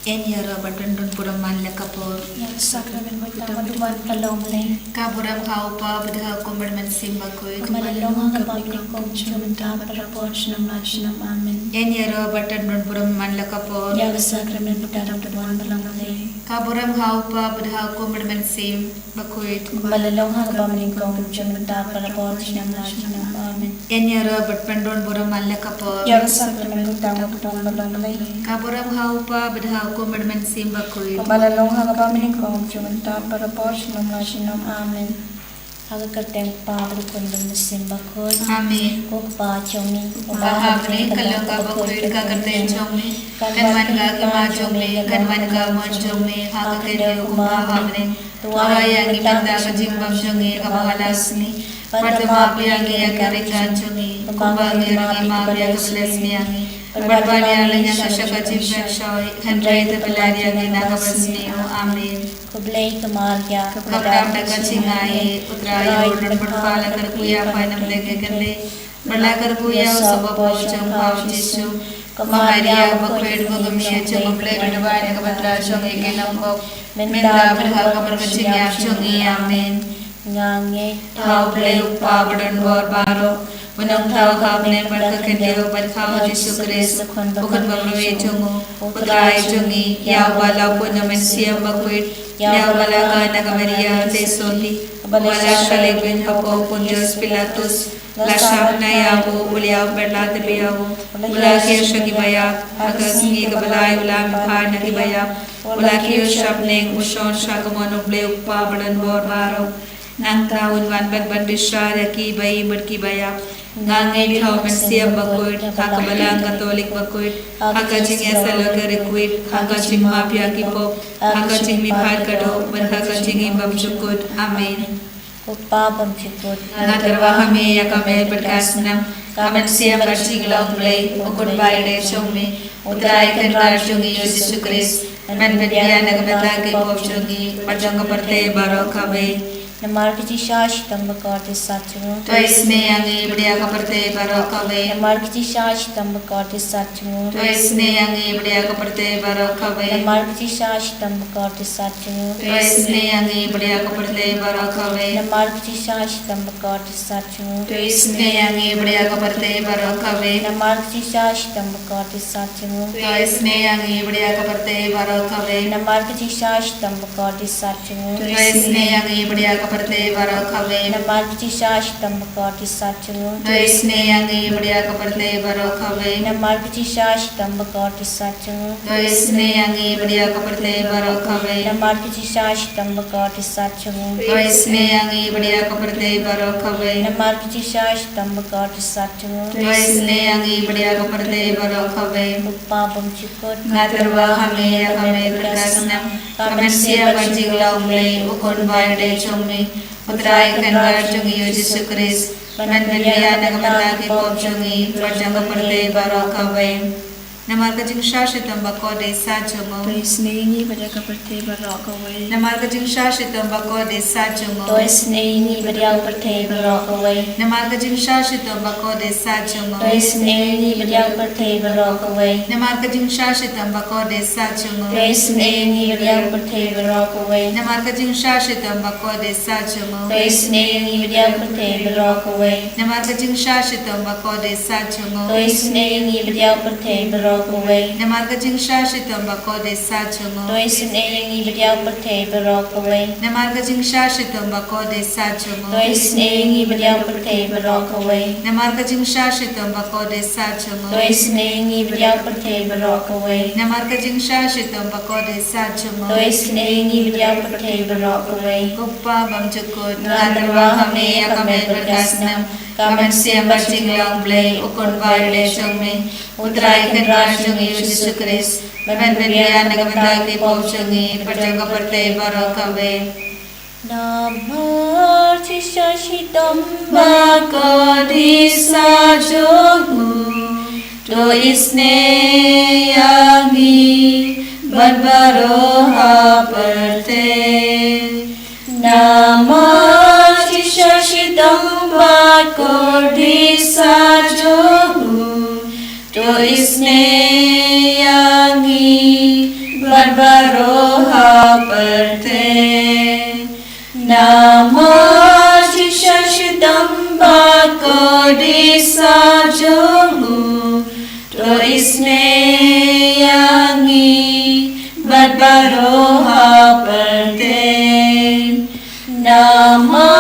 Enyara batandun puraman lekapor. Yang sakramen mo tama duman kalomlay. Kaburam haupa badha kumbarman simbakoi. Kumalalong ang kapamilya kong siyumanta parapon sinam amen. Enyara batandun puraman lekapor. Yang sakramen mo tama duman kalomlay. Kaburam haupa badha kumbarman simbakoi. Kumalalong ang kapamilya kong siyumanta parapon sinam amen. Enyara batandun puraman lekapor. Yang sakramen mo tama duman kalomlay. Kaburam haupa badha kumbarman simbakoi. Kumalalong ang kapamilya kong siyumanta parapon sinam amen. Agakateng pablo kundang simbakoi. Amen. Kukpa chomi. Bahagni kalangga bakoi kakateng chomi. Kanwan ga kima chomi. Kanwan ga mon chomi. Hakakende kumahagni. Tuwaya ngipanda kajimbam chomi kabahalasni. Pardama piyangi akaringan chomi. Kumbagi rangi mabya kabalasni yangi. Barbali alanya kashaka jimbak shoy. Handray tapalari yangi nakabasni. Amen. Kublay kamarya. Kabram daga cingai. Utraya urdan berpala kerkuya panam lege gande. Berla kerkuya usabapo cengkau jisu. Kemaharia bakwed bugamiya cengkuplay berdabanya kabatra cong ike nampok. Menda berhaka berkecingya congi amen. Ngange. Tau play upa berdan bor baro. Menang tau kapne berkekendeo berkau jisu kris. Bukan berlewe congu. Putrai congi. Ya walau pun namen siam bakwed. Ya wala nagamaria tesoli wala shalegin hapo punjos pilatus la shamna yawo uliaw berlat biyawo wala kiyo gibaya agas ngi gabalay wala mpa nagibaya wala kiyo shabneng ushon shagamono ble uppa badan bor baro nang taun wan ban bishara ki bayi baya ngangai thau mensiam bakoid hakabalang katolik bakoid hakajing asala rekwit hakajing mapya ki pop hakajing miphat kado hakajing imbam chukut amen Upa pamchikut. ngatarwa hame yakame berkasnam kamen siam barjing long play ukun baide chongme utrai kan barjungi yesus kris man bedya nagamata ki pop chungi barjang perte baro kabe Namar kici shash tambakati satchmu. तो इसने आगे बढ़िया कपड़ते बारो कवे Namar kici shash tambakati satchmu. तो इसने आगे बढ़िया कपड़ते बारो कवे Namar kici shash tambakati satchmu. तो इसने आगे बढ़िया कपड़ते बारो कवे Namar kici shash tambakati satchmu. तो इसने आगे बढ़िया कपड़ते बारो कवे Namar kici shash tambakati satchmu. तो इसने आगे बढ़िया कपड़ते बारो कवे Namar kici shash tambakati satchmu. तो इसने आगे बढ़िया कपड़ते बारो कवे Namar kici shash tambakati satchmu. तो इसने आगे बढ़िया कपड़ते बारो कवे Namar kici shash tambakati satchmu. तो इसने आगे बढ़िया कपड़ते बारो कवे Namar kici shash tambakati satchmu. तो इसने आगे बढ़िया कपड़ते बारो कवे Namar kici shash tambakati satchmu. तो इसने आगे बढ़िया कपड़ते बारो कवे Upa pamchikut. ngatarwa hame yakame berkasnam kamen siya barjing laumlay ukon baide chongme utrai kan barjungi yesus kris man bedya nagamata ki pop chongi barjang perte baro kawe namar ka jing shashitam bako de sa chongo To isnei berjaga perte barokawai. namar ka jing shashitam bako de sa chongo To isnei berjaga perte barokawai. namar ka jing shashitam bako de sa chongo To isnei berjaga perte barokawai. namar ka jing shashitam bako de sa chongo To isnei berjaga perte barokawai. namar ka jing shashitam bako de sa chongo To isnei berjaga perte barokawai. namar ka jing shashitam bako de sa chongo To isnei berjaga perte barokawai. namar ka jing shashitam bako de sa chongo To isnei berjaga perte barokawai. namar ka jing shashitam bako de sa chongo To isnei berjaga perte barokawai. namar ka jing shashitam bako de sa chongo To isnei berjaga perte barokawai. namar ka jing shashitam bako de sa chongo To isnei berjaga perte barokawai. uppa bam chukut ngatarwa hame yakame berkasnam kamen siya barjing laumlay ukon baide chongme utrai kan barjungi yesus kris man bedya nagamata ki pop chongi barjang perte baro kawe Namar tisashitam bako di sa chongu to isne yangi barbaro haperte namar tisashitam bako di sa chongu to isne yangi barbaroha perte. Namo Jishashitam bako disa jongu to isne yangi barbaroha perte. Namo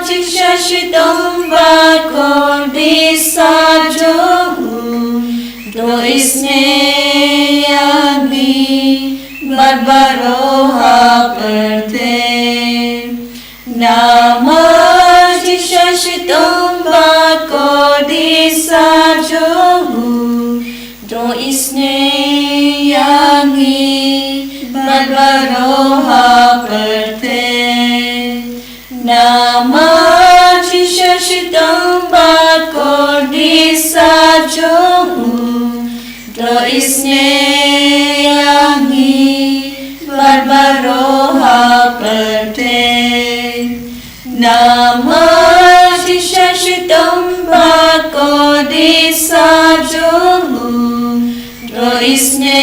Jishashitam bako disa jongu to isne yangi barbaroha perte. Namo Jishashitam bako disa jongu do isne yangi barbaroha perte. Namo Jishashitam bako disa jongu do isne yangi barbaroha perte. Namo Jishashitam bako disa jongu do isne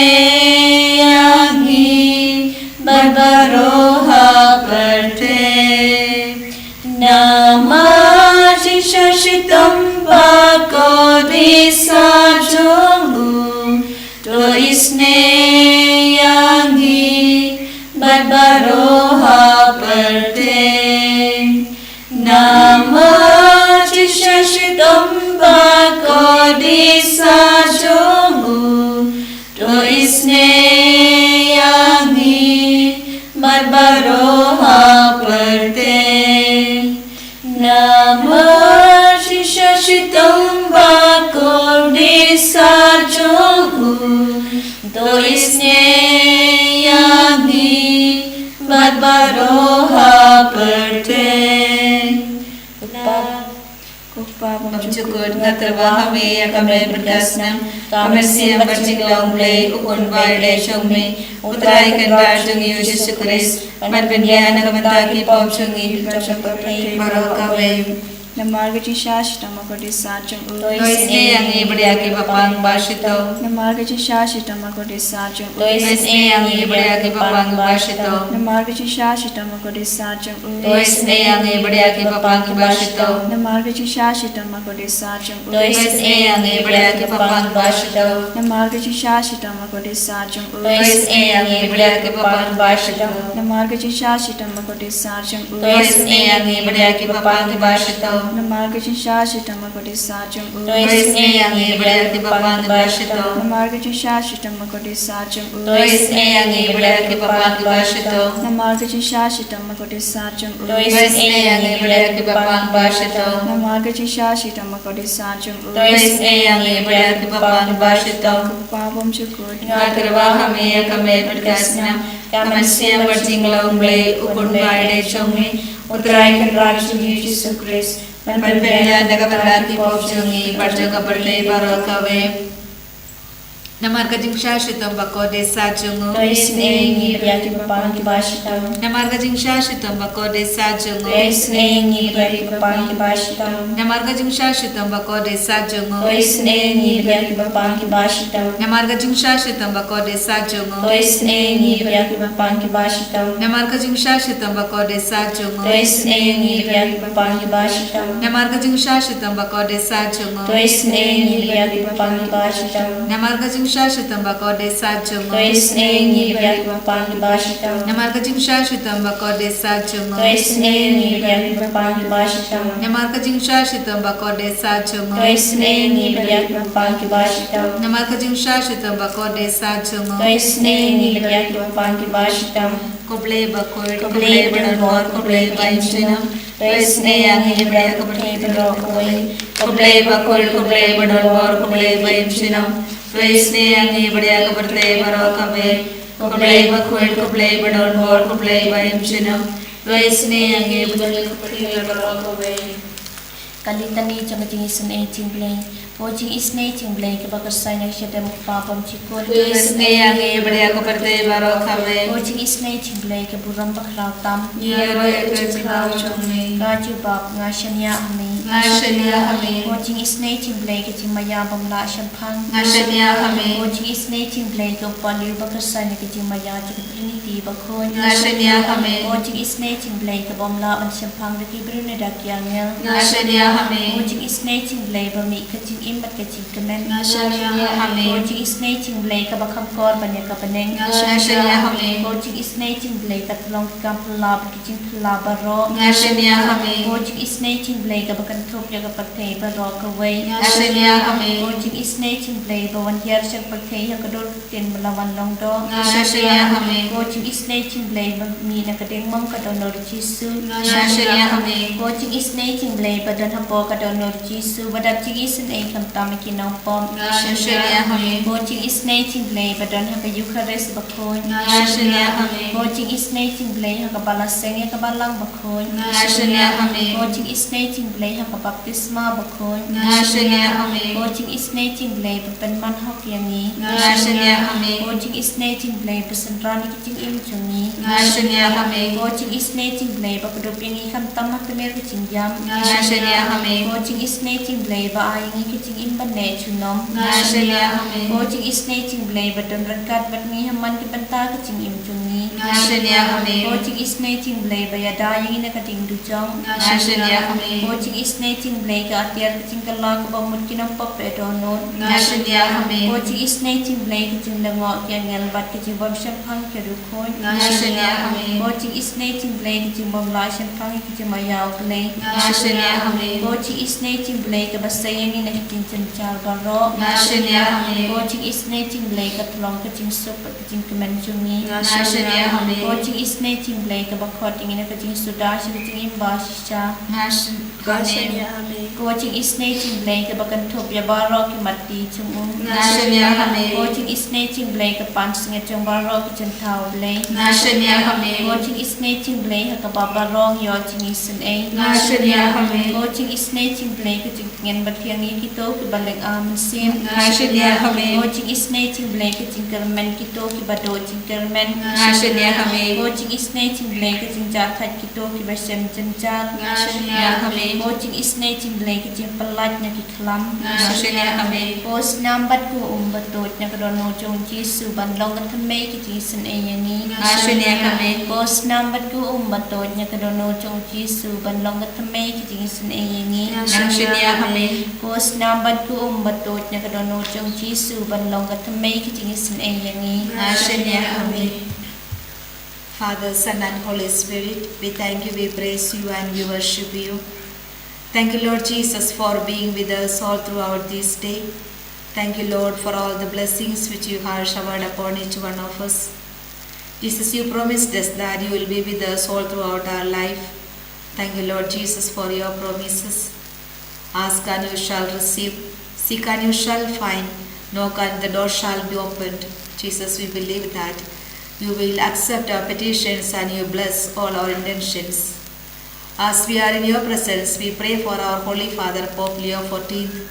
yangi barbaroha perte. Namo Jishashitam bako disa jongu do isne yangi barbaroha perte. Namo Jishashitam bako disa jongu do isne yangi barbaroha perte. Namo Jishashitam bako disa jongu do isne yangi barbaroha perte. Syukur na terbaha me kami berdasnam kami siang berjinglong-blei ukun baile syongme utrai kan barjung Yesus Kristus man pendiana kamentaki pom syongi barakawe. Namarga Jishashitam bako disa jongu to isne yangi beriaki bapang basito. Namarga Jishashitam bako disa jongu to isne yangi beriaki bapang basito. Namarga Jishashitam bako disa jongu to isne yangi beriaki bapang basito. Namarga Jishashitam bako disa jongu to isne yangi beriaki bapang basito. Namarga Jishashitam bako disa jongu to isne yangi beriaki bapang basito. Namarga Jishashitam bako disa jongu to isne yangi beriaki bapang basito. Namarga Jishashitam bako disa jongu to isne yangi beriaki bapang basito. Namarga Jishashitam bako disa jongu to isne yangi beriaki bapang basito. Namarga Jishashitam bako disa jongu to isne yangi beriaki bapang basito. Namarga Jishashitam bako disa jongu to isne yangi beriaki bapang basito. Pabom syukur nga terbaha me kami berdasnam kami siang berjinglong-blei ukun baile syongme utrai kan barjung Yesus Kristus man pendiana kamentaki pom syongi barjaga berlei barakawe. Namarga Jishashitam bako disa jongu to isne yangi beriaki bapang basito. Namarga Jishashitam bako disa jongu To isne yangi beriaki bapang basito. Namarga Jishashitam bako disa jongu To isne yangi beriaki bapang basito. Namarga Jishashitam bako disa jongu To isne yangi beriaki bapang basito. Namarga Jishashitam bako disa jongu To isne yangi beriaki bapang basito. Namarga Jishashitam bako disa jongu To isne yangi beriaki bapang basito. Namarga Jishashitam bako disa jongu To isne yangi beriaki bapang basito. Namarga Jishashitam bako disa jongu To isne yangi beriaki bapang basito. Namarga Jishashitam bako disa jongu To isne yangi beriaki bapang basito. Namarga Jishashitam bako disa jongu To isne yangi beriaki bapang basito. Koble bakul koble benor koble bainjina to isne yangi beriaki koble bakul koble benor koble bainjina to isne yangi beriaki berte barakawe. Koble bakul koble benor koble bainjina to isne yangi beriaki berte barakawe. Kalitani changa Jingisynei-blei po Jingisynei-blei ke bakasai na siya demo papam chikon. To isne yangi beriaki berte barakawe. Po Jingisynei-blei ke buram bakraw tam. Yero yakachikaw chongme. Gaju bab nga siya niya ami. Ngashania Hame, O Jingisynei-blei ka Jing Maya Bamla Shampang, Ngashania Hame, O Jingisynei-blei ka Pali Bakasani ka Jing Maya Trinity Bakon, Ngashania Hame, O Jingisynei-blei ka Bamla Ban Shampang da Kibrune da Kyangel, Ngashania O Hame, Jingisynei-blei ba mi ka Jing Imbat ka Jing Kamen, Ngashania O Hame, Jingisynei-blei ka Bakam Kor Banya ka Baneng, Ngashania Hame, O Jingisynei-blei ka Tlong ka Pala ba ka Jing Pala Baro, Ngashania Hame, O Jingisynei-blei ka Bakan Thup ya ka Patay Baro ka Way, Ngashania Hame, O Jingisynei-blei ba Wan Yar Shak Patay ya ka Dol Tin Malawan Long Do, Ngashania Hame, O Jingisynei-blei ba mi na ka Ding Mong ka Donor Jisu, Ngashania Hame, O Jingisynei-blei ba Don Hapo ka Donor Jisu, Badap Jingisynei kam Tami Kinong Pom, Ngashania Hame, O Jingisynei-blei ba Don Haka Eucharist Bakon, Ngashania Hame, O Jingisynei-blei Haka Balaseng ya ka Balang Bakon, Ngashania Hame, O Jingisynei-blei Haka Baptisma Bakon, Ngashania Hame, O Jingisynei-blei ba Penman Hok Yangi, Ngashania Hame, O Jingisynei-blei ba Senrani ka Jing Im Jungi, Ngashania Hame, O Jingisynei-blei ba Padup Yangi kam Tam Haktamir ka Jing Yam, Ngashania Hame, O Jingisynei-blei ba Ayangi ka Jing Im Bane Chunom, Ngashania Hame, O Jingisynei-blei ba Don Rangkat bat Ngi Haman ka Banta ka Jing Im Jungi, Ngashania Hame, O Jingisynei-blei ba Yada Yangi na ka Jing Dujong, Ngashania Hame, O Jingisynei-blei ka Atiar ka Jing Kala ka Bamut Kinong Pop Edonot, Ngashania Hame, O Jingisynei-blei ka Jing Langok Yang Ngelbat ka Jing Bam Shampang ka Rukon, Ngashania Hame, O Jingisynei-blei ka Jing Bam La Shampang ka Jing Mayaw Klei, Ngashania Hame, O Jingisynei-blei ka Basayangi na ka Jing Chanchal Baro, Ngashania Hame, O Jingisynei-blei ka Tlong ka Jing Sup ka Jing Kemen Jungi, Ngashania Hame, O Jingisynei-blei ka Bakot Yangi na ka Jing Sudash ka Jing Imba Shisha, Ngashania Hame, O Jingisynei-blei ka Bakan Thup ya Baro ki Mati Chungung, Ngashania Hame, O Jingisynei-blei ka Pansing at Chung Baro ki Chantao Blei, Ngashania Hame, O Jingisynei-blei ka Babarong yo Jingisynei, Ngashania Hame, O Jingisynei-blei ka Jing Ngen Bat Yangi Kito ki Baling Amin Sim, Ngashania Hame, O Jingisynei-blei ka Jing Kermen Kito ki Bado Jing Kermen, Ngashania Hame, O Jingisynei-blei ka Jing Jathat Kito ki Basem Janjal, Ngashania Hame, O Jingisynei-blei ka Jing Pelat na ki Klam, Ngashania Hame, O Sinambat ko Batot na Kadono Jong Jisu Banlong at Kamay ki Jingisynei Yangi, Ngashania Hame, O Sinambat ko Batot na Kadono Jong Jisu Banlong at Kamay ki Jingisynei Yangi, Ngashania Hame, O Sinambat ko Batot na Kadono Jong Jisu Banlong at Kamay ki Jingisynei Yangi, Ngashania Hame. Father, Son and Holy Spirit, we thank you, we praise you and we worship you. Thank you, Lord Jesus, for being with us all throughout this day. Thank you, Lord, for all the blessings which you have showered upon each one of us. Jesus, you promised us that you will be with us all throughout our life. Thank you, Lord Jesus, for your promises. Ask and you shall receive, seek and you shall find, knock and the door shall be opened. Jesus, we believe that you will accept our petitions and you bless all our intentions. As we are in your presence, we pray for our Holy Father, Pope Leo XIV,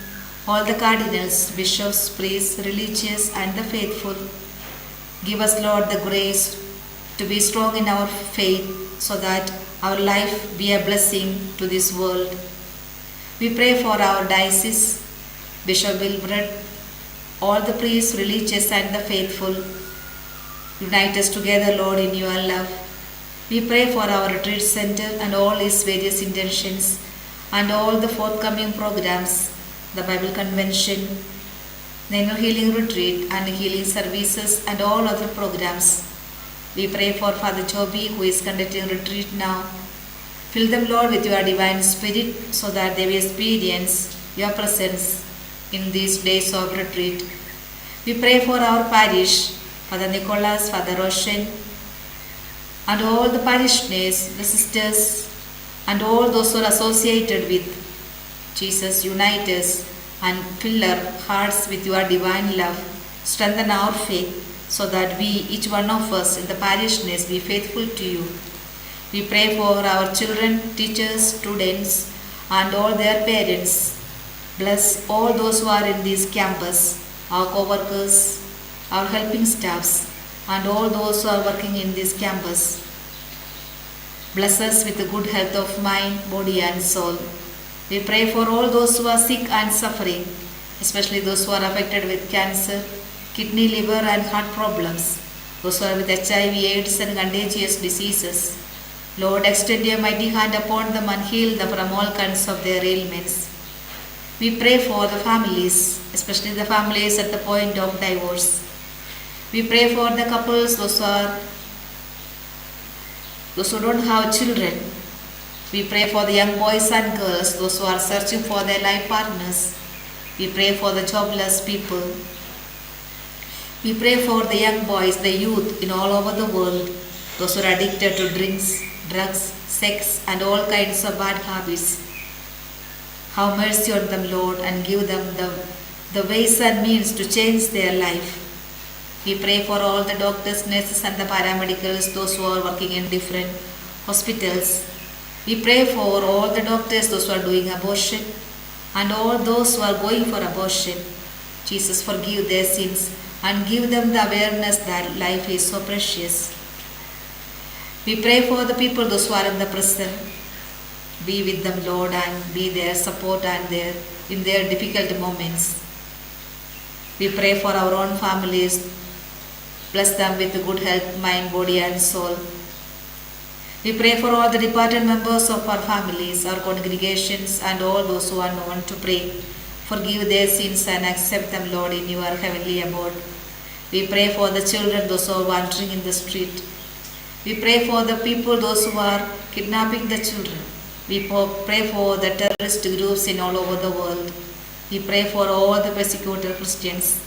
all the cardinals, bishops, priests, religious and the faithful. Give us, Lord, the grace to be strong in our faith so that our life be a blessing to this world. We pray for our diocese, Bishop Wilbred, all the priests, religious and the faithful. Unite us together, Lord, in your love. We pray for our retreat center and all its various intentions and all the forthcoming programs, the Bible Convention, the inner healing retreat and healing services and all other programs. We pray for Father Joby, who is conducting retreat now. Fill them, Lord, with your divine spirit so that they will experience your presence in these days of retreat. We pray for our parish, Father Nicholas, Father Roshan, and all the parishioners, the sisters, and all those who are associated with Jesus. Unite us and fill our hearts with your divine love. Strengthen our faith so that we, each one of us in the parishioners, be faithful to you. We pray for our children, teachers, students, and all their parents. Bless all those who are in this campus, our co-workers, our helping staffs, and all those who are working in this campus. Bless us with a good health of mind, body and soul. We pray for all those who are sick and suffering, especially those who are affected with cancer, kidney, liver and heart problems, those who are with HIV, AIDS and contagious diseases. Lord, extend your mighty hand upon them and heal them from all kinds of their ailments. We pray for the families, especially the families at the point of divorce. We pray for the couples, those who don't have children. We pray for the young boys and girls, those who are searching for their life partners. We pray for the jobless people. We pray for the young boys, the youth in all over the world, those who are addicted to drinks, drugs, sex and all kinds of bad habits. Have mercy on them, Lord, and give them the ways and means to change their life. We pray for all the doctors, nurses and the paramedicals, those who are working in different hospitals. We pray for all the doctors, those who are doing abortion and all those who are going for abortion. Jesus, forgive their sins and give them the awareness that life is so precious. We pray for the people, those who are in the prison. Be with them, Lord, and be their support and in their difficult moments. We pray for our own families. Bless them with good health, mind, body and soul. We pray for all the departed members of our families, our congregations and all those who are known to pray. Forgive their sins and accept them, Lord, in your heavenly abode. We pray for the children, those who are wandering in the street. We pray for the people, those who are kidnapping the children. We pray for the terrorist groups in all over the world. We pray for all the persecuted Christians.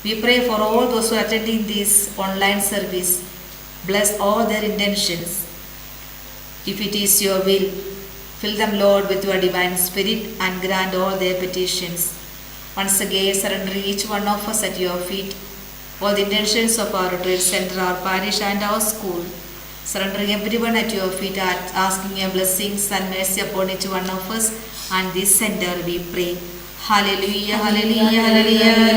We pray for all those who are attending this online service. Bless all their intentions. If it is your will, fill them, Lord, with your divine spirit and grant all their petitions. Once again, surrendering each one of us at your feet, all the intentions of our retreat center, our parish and our school, surrendering everyone at your feet, asking your blessings and mercy upon each one of us and this center, we pray. Hallelujah, hallelujah, hallelujah,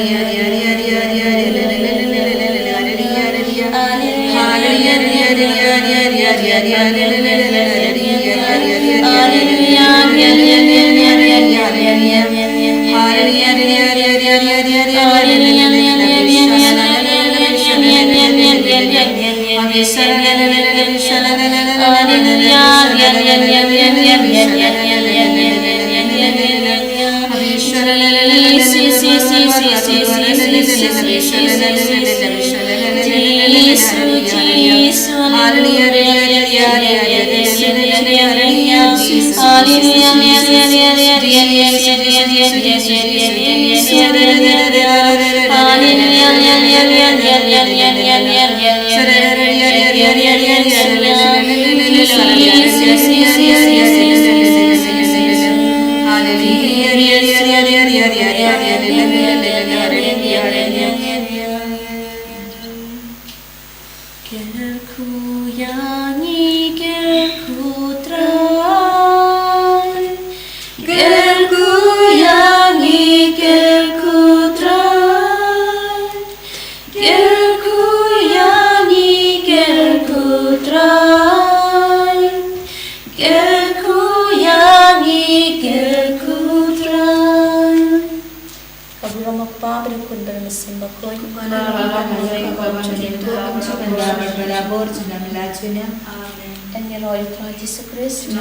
En je Lord Jezus Christus.